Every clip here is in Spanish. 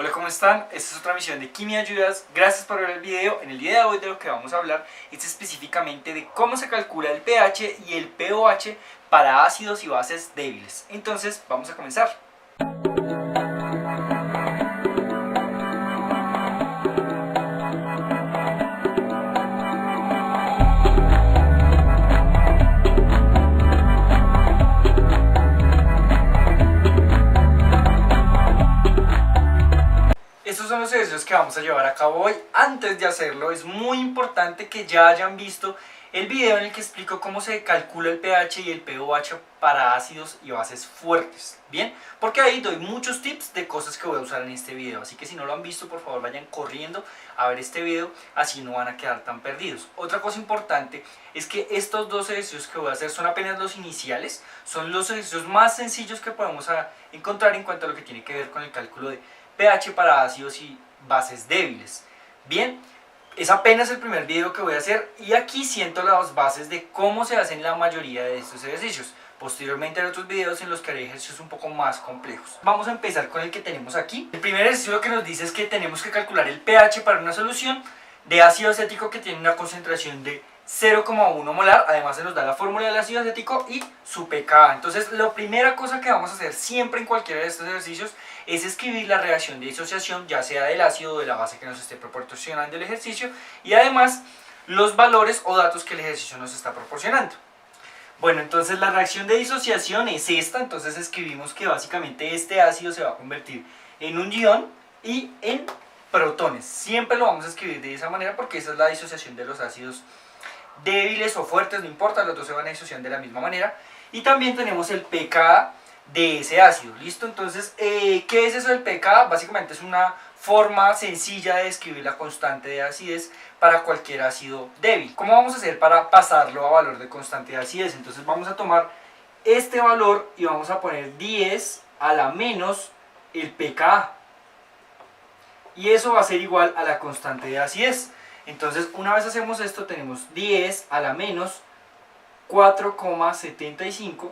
Hola, ¿cómo están? Esta es otra misión de Quimia Ayudas. Gracias por ver el video. En el día de hoy de lo que vamos a hablar es específicamente de cómo se calcula el pH y el pOH para ácidos y bases débiles. Entonces, vamos a comenzar. Estos son los ejercicios que vamos a llevar a cabo hoy. Antes de hacerlo es muy importante que ya hayan visto el video en el que explico cómo se calcula el pH y el pOH para ácidos y bases fuertes. Bien, porque ahí doy muchos tips de cosas que voy a usar en este video. Así que si no lo han visto, por favor vayan corriendo a ver este video, así no van a quedar tan perdidos. Otra cosa importante es que estos dos ejercicios que voy a hacer son apenas los iniciales. Son los ejercicios más sencillos que podemos encontrar en cuanto a lo que tiene que ver con el cálculo de pH para ácidos y bases débiles. Bien, es apenas el primer video que voy a hacer y aquí siento las bases de cómo se hacen la mayoría de estos ejercicios. Posteriormente hay otros videos en los que haré ejercicios un poco más complejos. Vamos a empezar con el que tenemos aquí. El primer ejercicio lo que nos dice es que tenemos que calcular el pH para una solución de ácido acético que tiene una concentración de 0,1 molar. Además se nos da la fórmula del ácido acético y su pKa. Entonces la primera cosa que vamos a hacer siempre en cualquiera de estos ejercicios es escribir la reacción de disociación, ya sea del ácido o de la base que nos esté proporcionando el ejercicio, y además los valores o datos que el ejercicio nos está proporcionando. Bueno, entonces la reacción de disociación es esta. Entonces escribimos que básicamente este ácido se va a convertir en un ion y en protones. Siempre lo vamos a escribir de esa manera porque esa es la disociación de los ácidos débiles o fuertes, no importa, los dos se van a disociar de la misma manera. Y también tenemos el pKa de ese ácido, ¿listo? Entonces, ¿qué es eso del pKa? Básicamente es una forma sencilla de describir la constante de acidez para cualquier ácido débil. ¿Cómo vamos a hacer para pasarlo a valor de constante de acidez? Entonces vamos a tomar este valor y vamos a poner 10 a la menos el pKa. Y eso va a ser igual a la constante de acidez. Entonces, una vez hacemos esto, tenemos 10 a la menos 4,75.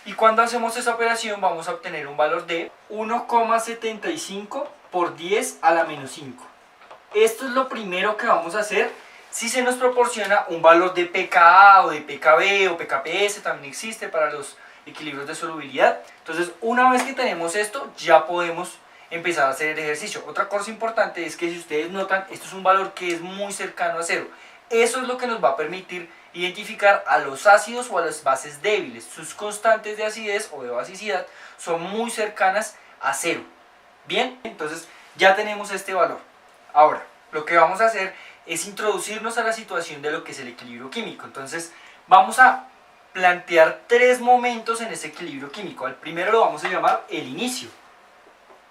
Y cuando hacemos esa operación vamos a obtener un valor de 1,75 por 10 a la menos 5. Esto es lo primero que vamos a hacer si se nos proporciona un valor de pKa o de pKb o pKps, también existe para los equilibrios de solubilidad. Entonces, una vez que tenemos esto, ya podemos empezar a hacer el ejercicio. Otra cosa importante es que si ustedes notan, esto es un valor que es muy cercano a cero. Eso es lo que nos va a permitir identificar a los ácidos o a las bases débiles. Sus constantes de acidez o de basicidad son muy cercanas a cero. Bien, entonces ya tenemos este valor. Ahora, lo que vamos a hacer es introducirnos a la situación de lo que es el equilibrio químico. Entonces vamos a plantear tres momentos en ese equilibrio químico. Al primero lo vamos a llamar el inicio.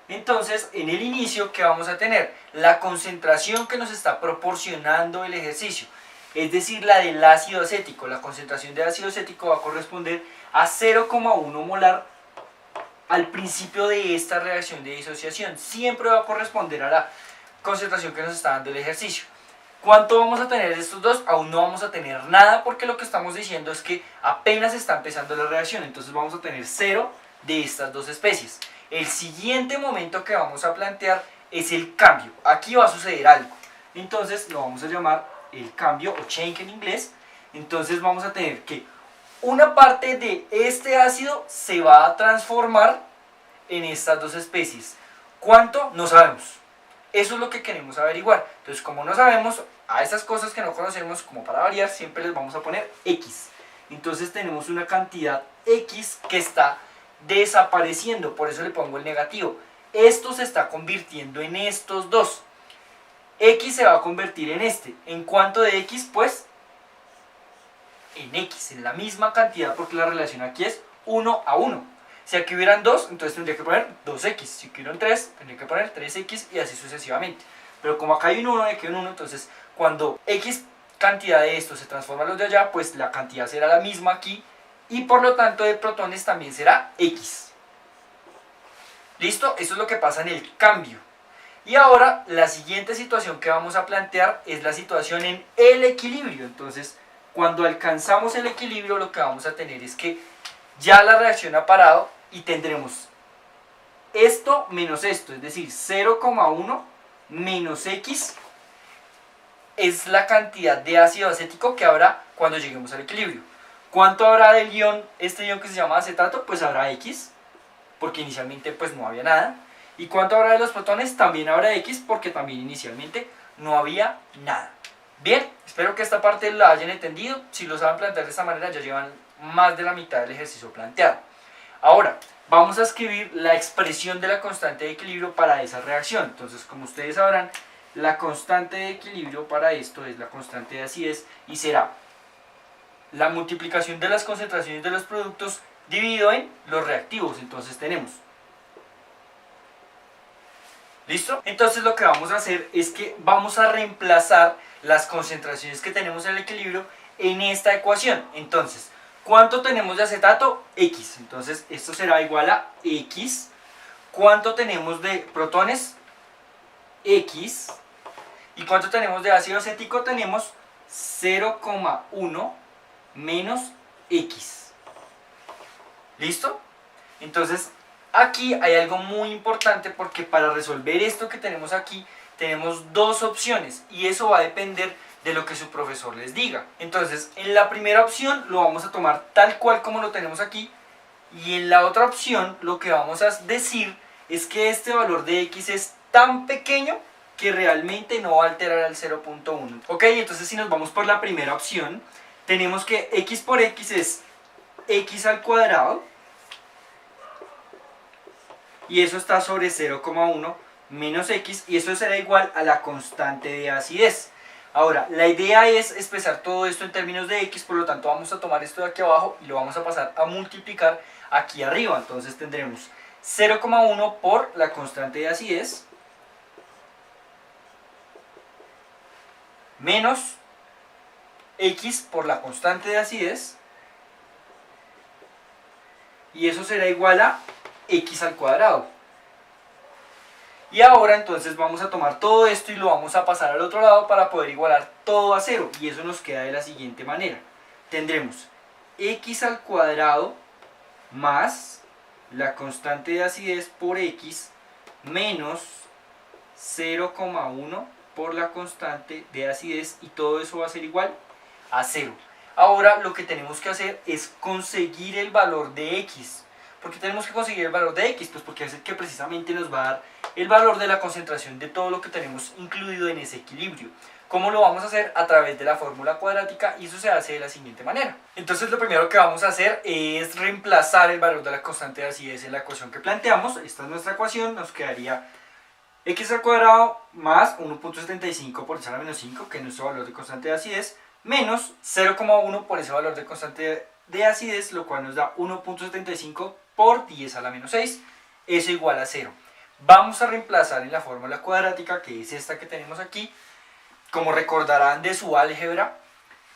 Entonces, en el inicio, ¿qué vamos a tener? La concentración que nos está proporcionando el ejercicio, es decir, la del ácido acético. La concentración de ácido acético va a corresponder a 0,1 molar al principio de esta reacción de disociación. Siempre va a corresponder a la concentración que nos está dando el ejercicio. ¿Cuánto vamos a tener de estos dos? Aún no vamos a tener nada porque lo que estamos diciendo es que apenas está empezando la reacción. Entonces vamos a tener 0 de estas dos especies. El siguiente momento que vamos a plantear es el cambio. Aquí va a suceder algo. Entonces lo vamos a llamar el cambio o change en inglés. Entonces vamos a tener que una parte de este ácido se va a transformar en estas dos especies. ¿Cuánto? No sabemos. Eso es lo que queremos averiguar. Entonces, como no sabemos, a estas cosas que no conocemos, como para variar, siempre les vamos a poner X. Entonces tenemos una cantidad X que está desapareciendo, por eso le pongo el negativo. Esto se está convirtiendo en estos dos. X se va a convertir en este. ¿En cuánto de X? Pues en X, en la misma cantidad, porque la relación aquí es 1 a 1. Si aquí hubieran 2, entonces tendría que poner 2X. Si aquí hubieran 3, tendría que poner 3X y así sucesivamente. Pero como acá hay un 1 y aquí hay un 1, entonces cuando X cantidad de esto se transforma a los de allá, pues la cantidad será la misma aquí. Y por lo tanto de protones también será X. ¿Listo? Eso es lo que pasa en el cambio. Y ahora la siguiente situación que vamos a plantear es la situación en el equilibrio. Entonces, cuando alcanzamos el equilibrio, lo que vamos a tener es que ya la reacción ha parado y tendremos esto menos esto, es decir, 0,1 menos X es la cantidad de ácido acético que habrá cuando lleguemos al equilibrio. ¿Cuánto habrá del ion, este ion que se llama acetato? Pues habrá X, porque inicialmente pues no había nada. ¿Y cuánto habrá de los protones? También habrá X, porque también inicialmente no había nada. Bien, espero que esta parte la hayan entendido. Si lo saben plantear de esta manera, ya llevan más de la mitad del ejercicio planteado. Ahora, vamos a escribir la expresión de la constante de equilibrio para esa reacción. Entonces, como ustedes sabrán, la constante de equilibrio para esto es la constante de acidez y será la multiplicación de las concentraciones de los productos dividido en los reactivos. Entonces tenemos, ¿listo? Entonces lo que vamos a hacer es que vamos a reemplazar las concentraciones que tenemos en el equilibrio en esta ecuación. Entonces, ¿cuánto tenemos de acetato? X. Entonces esto será igual a X. ¿Cuánto tenemos de protones? X. ¿Y cuánto tenemos de ácido acético? Tenemos 0,1 menos X. ¿Listo? Entonces, aquí hay algo muy importante porque para resolver esto que tenemos aquí, tenemos dos opciones y eso va a depender de lo que su profesor les diga. Entonces, en la primera opción lo vamos a tomar tal cual como lo tenemos aquí y en la otra opción lo que vamos a decir es que este valor de X es tan pequeño que realmente no va a alterar al 0,1. Ok, entonces si nos vamos por la primera opción, tenemos que X por X es X al cuadrado y eso está sobre 0,1 menos X y eso será igual a la constante de acidez. Ahora, la idea es expresar todo esto en términos de X, por lo tanto vamos a tomar esto de aquí abajo y lo vamos a pasar a multiplicar aquí arriba. Entonces tendremos 0,1 por la constante de acidez menos X por la constante de acidez y eso será igual a X al cuadrado. Y ahora entonces vamos a tomar todo esto y lo vamos a pasar al otro lado para poder igualar todo a 0 y eso nos queda de la siguiente manera. Tendremos X al cuadrado más la constante de acidez por X menos 0,1 por la constante de acidez y todo eso va a ser igual a 0. Ahora lo que tenemos que hacer es conseguir el valor de X. ¿Por qué tenemos que conseguir el valor de X? Pues porque es el que precisamente nos va a dar el valor de la concentración de todo lo que tenemos incluido en ese equilibrio. ¿Cómo lo vamos a hacer? A través de la fórmula cuadrática y eso se hace de la siguiente manera. Entonces lo primero que vamos a hacer es reemplazar el valor de la constante de acidez en la ecuación que planteamos. Esta es nuestra ecuación, nos quedaría X al cuadrado más 1.75 por 10 a la menos 5, que es nuestro valor de constante de acidez, menos 0,1 por ese valor de constante de acidez, lo cual nos da 1.75 por 10 a la menos 6, eso igual a 0. Vamos a reemplazar en la fórmula cuadrática, que es esta que tenemos aquí. Como recordarán de su álgebra,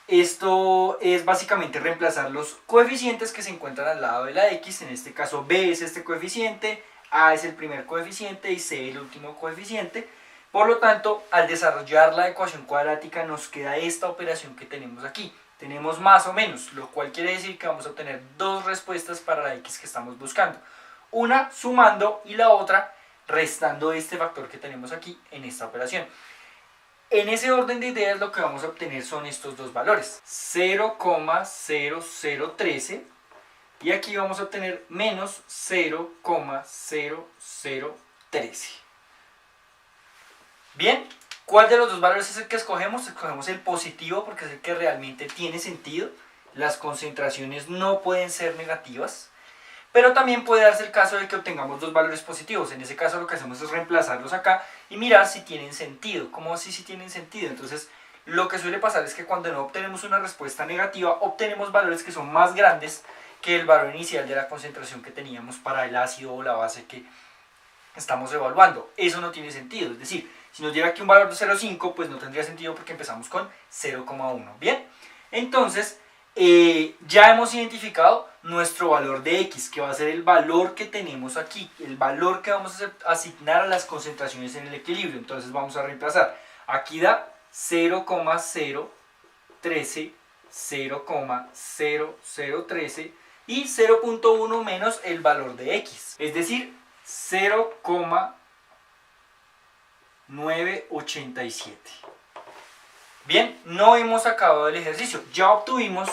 esto es básicamente reemplazar los coeficientes que se encuentran al lado de la X. En este caso B es este coeficiente, A es el primer coeficiente y C el último coeficiente. Por lo tanto, al desarrollar la ecuación cuadrática nos queda esta operación que tenemos aquí. Tenemos más o menos, lo cual quiere decir que vamos a obtener dos respuestas para la X que estamos buscando. Una sumando y la otra restando este factor que tenemos aquí en esta operación. En ese orden de ideas lo que vamos a obtener son estos dos valores, 0,0013 y aquí vamos a obtener menos 0,0013. Bien, ¿cuál de los dos valores es el que escogemos? Escogemos el positivo porque es el que realmente tiene sentido. Las concentraciones no pueden ser negativas. Pero también puede darse el caso de que obtengamos dos valores positivos. En ese caso lo que hacemos es reemplazarlos acá y mirar si tienen sentido. ¿Cómo así si tienen sentido? Entonces lo que suele pasar es que cuando no obtenemos una respuesta negativa, obtenemos valores que son más grandes que el valor inicial de la concentración que teníamos para el ácido o la base que estamos evaluando. Eso no tiene sentido. Es decir, si nos diera aquí un valor de 0,5, pues no tendría sentido porque empezamos con 0,1. Bien, entonces ya hemos identificado nuestro valor de X, que va a ser el valor que tenemos aquí, el valor que vamos a asignar a las concentraciones en el equilibrio. Entonces vamos a reemplazar. Aquí da 0,013, 0,0013 y 0,1 menos el valor de X, es decir, 0,987. Bien, no hemos acabado el ejercicio. Ya obtuvimos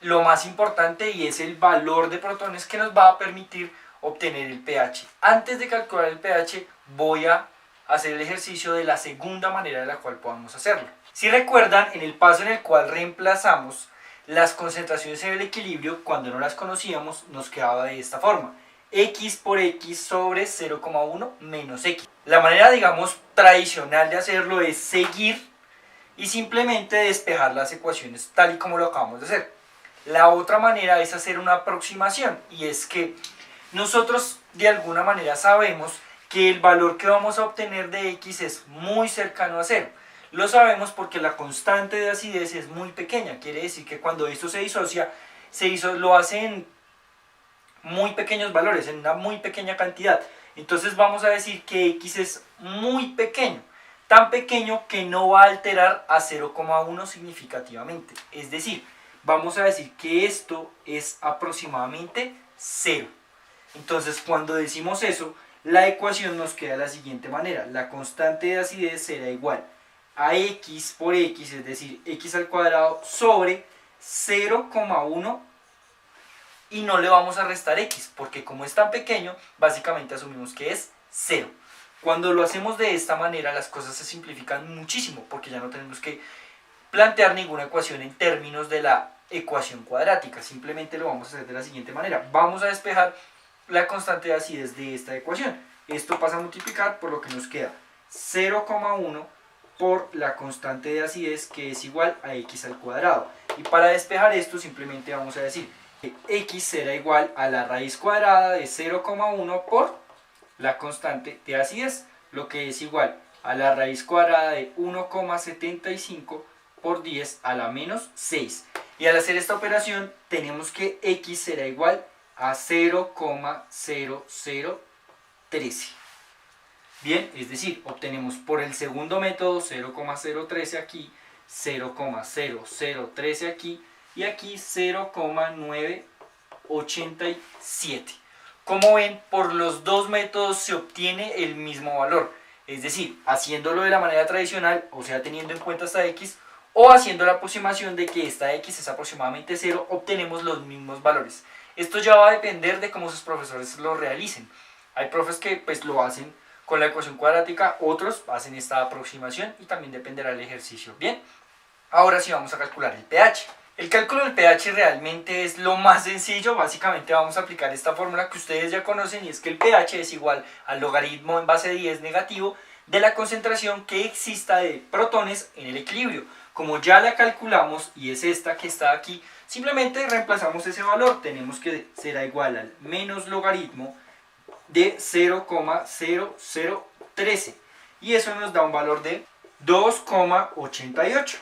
lo más importante y es el valor de protones que nos va a permitir obtener el pH. Antes de calcular el pH voy a hacer el ejercicio de la segunda manera de la cual podamos hacerlo. Si recuerdan, en el paso en el cual reemplazamos las concentraciones en el equilibrio, cuando no las conocíamos, nos quedaba de esta forma: x por x sobre 0,1 menos x. La manera, digamos, tradicional de hacerlo es seguir y simplemente despejar las ecuaciones tal y como lo acabamos de hacer. La otra manera es hacer una aproximación, y es que nosotros de alguna manera sabemos que el valor que vamos a obtener de x es muy cercano a 0. Lo sabemos porque la constante de acidez es muy pequeña. Quiere decir que cuando esto se disocia, lo hace en muy pequeños valores, en una muy pequeña cantidad. Entonces vamos a decir que x es muy pequeño, tan pequeño que no va a alterar a 0,1 significativamente. Es decir, vamos a decir que esto es aproximadamente 0. Entonces, cuando decimos eso, la ecuación nos queda de la siguiente manera: la constante de acidez será igual a x por x, es decir, x al cuadrado sobre 0,1, y no le vamos a restar x, porque como es tan pequeño, básicamente asumimos que es 0. Cuando lo hacemos de esta manera, las cosas se simplifican muchísimo, porque ya no tenemos que plantear ninguna ecuación en términos de la ecuación cuadrática. Simplemente lo vamos a hacer de la siguiente manera: vamos a despejar la constante de acidez de esta ecuación. Esto pasa a multiplicar, por lo que nos queda 0,1 por la constante de acidez, que es igual a x al cuadrado. Y para despejar esto simplemente vamos a decir que x será igual a la raíz cuadrada de 0,1 por la constante de acidez, lo que es igual a la raíz cuadrada de 1,75 por 10 a la menos 6. Y al hacer esta operación tenemos que x será igual a 0,0013. Bien, es decir, obtenemos por el segundo método 0,013 aquí, 0,0013 aquí y aquí 0,987. Como ven, por los dos métodos se obtiene el mismo valor. Es decir, haciéndolo de la manera tradicional, o sea, teniendo en cuenta esta x, o haciendo la aproximación de que esta x es aproximadamente 0, obtenemos los mismos valores. Esto ya va a depender de cómo sus profesores lo realicen. Hay profes que pues lo hacen con la ecuación cuadrática, otros hacen esta aproximación, y también dependerá del ejercicio. Bien, ahora sí vamos a calcular el pH. El cálculo del pH realmente es lo más sencillo. Básicamente vamos a aplicar esta fórmula que ustedes ya conocen, y es que el pH es igual al logaritmo en base 10 negativo de la concentración que exista de protones en el equilibrio. Como ya la calculamos y es esta que está aquí, simplemente reemplazamos ese valor. Tenemos que será igual al menos logaritmo de 0,0013, y eso nos da un valor de 2,88.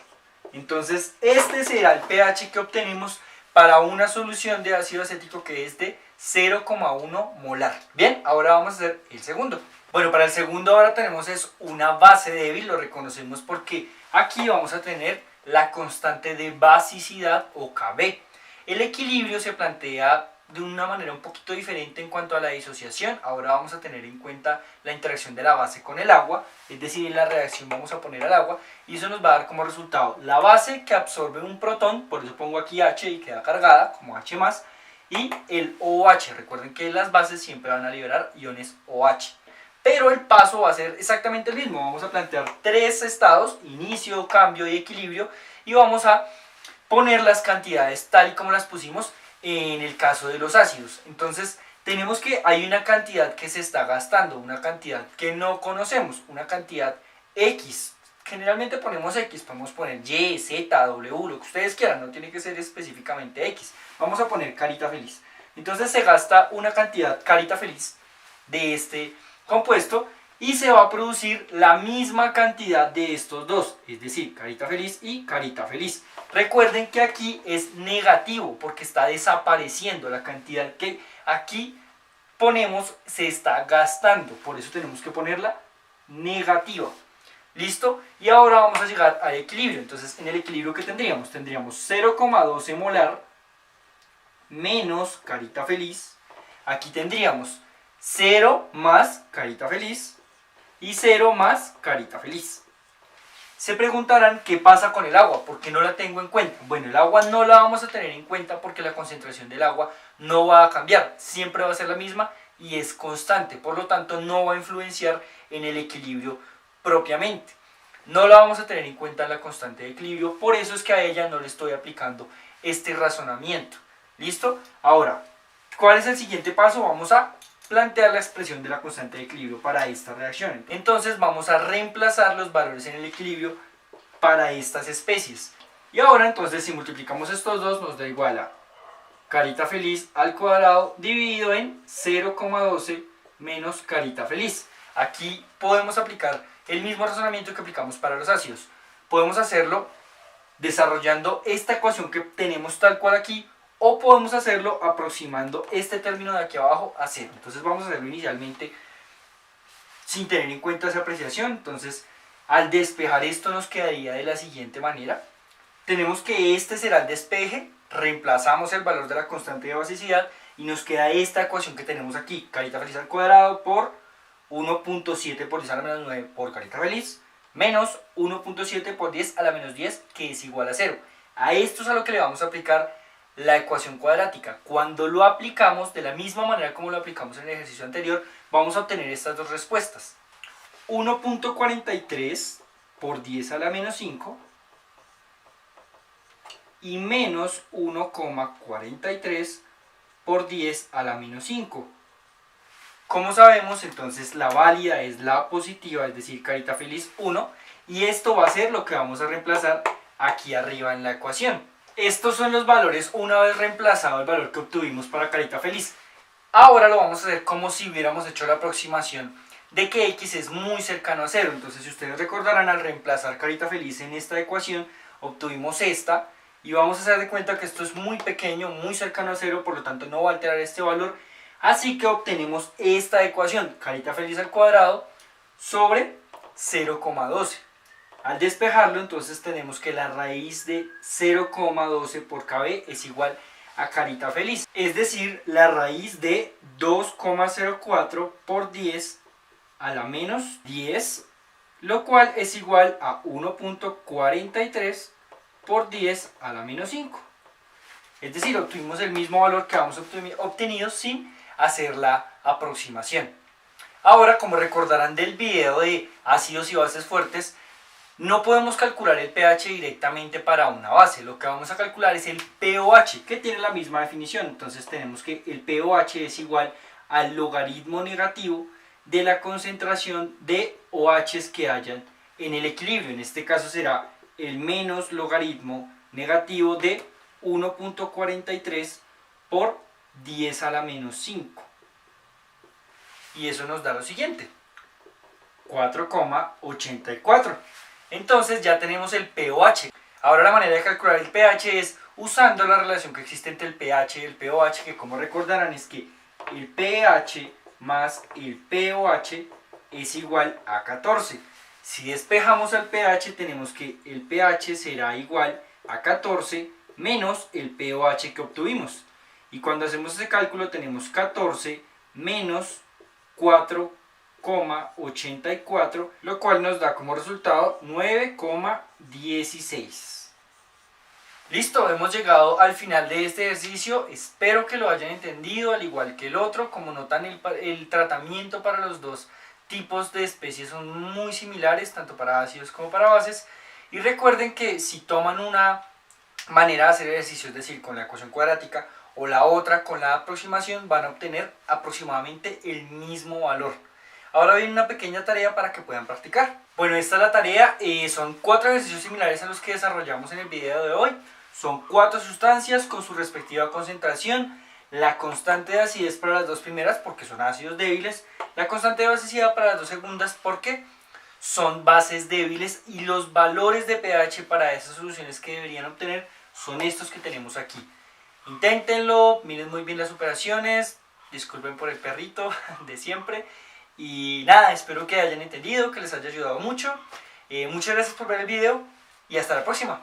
Entonces este será el pH que obtenemos para una solución de ácido acético que es de 0,1 molar. Bien, ahora vamos a hacer el segundo. Bueno, para el segundo ahora tenemos una base débil, lo reconocemos porque aquí vamos a tener la constante de basicidad o Kb. El equilibrio se plantea de una manera un poquito diferente en cuanto a la disociación. Ahora vamos a tener en cuenta la interacción de la base con el agua, es decir, en la reacción vamos a poner al agua, y eso nos va a dar como resultado la base que absorbe un protón, por eso pongo aquí H y queda cargada como H+, y el OH. Recuerden que las bases siempre van a liberar iones OH. Pero el paso va a ser exactamente el mismo. Vamos a plantear tres estados: inicio, cambio y equilibrio, y vamos a poner las cantidades tal y como las pusimos en el caso de los ácidos. Entonces tenemos que hay una cantidad que se está gastando, una cantidad que no conocemos, una cantidad X. Generalmente ponemos X, podemos poner Y, Z, W, lo que ustedes quieran, no tiene que ser específicamente X. Vamos a poner carita feliz. Entonces se gasta una cantidad carita feliz de este compuesto, y se va a producir la misma cantidad de estos dos, es decir, carita feliz y carita feliz. Recuerden que aquí es negativo porque está desapareciendo. La cantidad que aquí ponemos se está gastando, por eso tenemos que ponerla negativa. ¿Listo? Y ahora vamos a llegar al equilibrio. Entonces, en el equilibrio, ¿qué tendríamos? Tendríamos 0,12 molar menos carita feliz. Aquí tendríamos 0 más carita feliz y 0 más carita feliz. Se preguntarán qué pasa con el agua, ¿por qué no la tengo en cuenta? Bueno, el agua no la vamos a tener en cuenta porque la concentración del agua no va a cambiar, siempre va a ser la misma y es constante, por lo tanto no va a influenciar en el equilibrio propiamente. No la vamos a tener en cuenta en la constante de equilibrio, por eso es que a ella no le estoy aplicando este razonamiento. ¿Listo? Ahora, ¿cuál es el siguiente paso? Vamos a plantear la expresión de la constante de equilibrio para esta reacción. Entonces vamos a reemplazar los valores en el equilibrio para estas especies. Y ahora entonces si multiplicamos estos dos nos da igual a carita feliz al cuadrado dividido en 0,12 menos carita feliz. Aquí podemos aplicar el mismo razonamiento que aplicamos para los ácidos. Podemos hacerlo desarrollando esta ecuación que tenemos tal cual aquí, o podemos hacerlo aproximando este término de aquí abajo a 0. Entonces vamos a hacerlo inicialmente sin tener en cuenta esa apreciación. Entonces al despejar esto nos quedaría de la siguiente manera. Tenemos que este será el despeje, reemplazamos el valor de la constante de basicidad y nos queda esta ecuación que tenemos aquí, carita feliz al cuadrado por 1.7 por 10 a la menos 9 por carita feliz, menos 1.7 por 10 a la menos 10, que es igual a 0. A esto es a lo que le vamos a aplicar la ecuación cuadrática. Cuando lo aplicamos de la misma manera como lo aplicamos en el ejercicio anterior, vamos a obtener estas dos respuestas. 1.43 por 10 a la menos 5 y menos 1,43 por 10 a la menos 5. Como sabemos, entonces la válida es la positiva, es decir, carita feliz 1, y esto va a ser lo que vamos a reemplazar aquí arriba en la ecuación. Estos son los valores una vez reemplazado el valor que obtuvimos para carita feliz. Ahora lo vamos a hacer como si hubiéramos hecho la aproximación de que x es muy cercano a 0. Entonces, si ustedes recordarán, al reemplazar carita feliz en esta ecuación, obtuvimos esta, y vamos a hacer de cuenta que esto es muy pequeño, muy cercano a 0, por lo tanto no va a alterar este valor. Así que obtenemos esta ecuación, carita feliz al cuadrado, sobre 0,12. Al despejarlo, entonces tenemos que la raíz de 0,12 por kb es igual a carita feliz. Es decir, la raíz de 2,04 por 10 a la menos 10, lo cual es igual a 1.43 por 10 a la menos 5. Es decir, obtuvimos el mismo valor que habíamos obtenido sin hacer la aproximación. Ahora, como recordarán del video de ácidos y bases fuertes, no podemos calcular el pH directamente para una base. Lo que vamos a calcular es el pOH, que tiene la misma definición. Entonces tenemos que el pOH es igual al logaritmo negativo de la concentración de OHs que hayan en el equilibrio. En este caso será el menos logaritmo negativo de 1.43 por 10 a la menos 5. Y eso nos da lo siguiente, 4,84. Entonces ya tenemos el pOH. Ahora la manera de calcular el pH es usando la relación que existe entre el pH y el pOH, que como recordarán es que el pH más el pOH es igual a 14. Si despejamos al pH tenemos que el pH será igual a 14 menos el pOH que obtuvimos. Y cuando hacemos ese cálculo tenemos 14 menos 4,84, lo cual nos da como resultado 9,16. Listo, hemos llegado al final de este ejercicio. Espero que lo hayan entendido, al igual que el otro. Como notan, el tratamiento para los dos tipos de especies son muy similares, tanto para ácidos como para bases. Y recuerden que si toman una manera de hacer ejercicio, es decir, con la ecuación cuadrática, o la otra con la aproximación, van a obtener aproximadamente el mismo valor. Ahora viene una pequeña tarea para que puedan practicar. Bueno, esta es la tarea. Son 4 ejercicios similares a los que desarrollamos en el video de hoy. Son 4 sustancias con su respectiva concentración. La constante de acidez para las dos primeras porque son ácidos débiles. La constante de basicidad para las dos segundas porque son bases débiles. Y los valores de pH para esas soluciones que deberían obtener son estos que tenemos aquí. Inténtenlo, miren muy bien las operaciones. Disculpen por el perrito de siempre. Y nada, espero que hayan entendido, que les haya ayudado mucho. Muchas gracias por ver el video y hasta la próxima.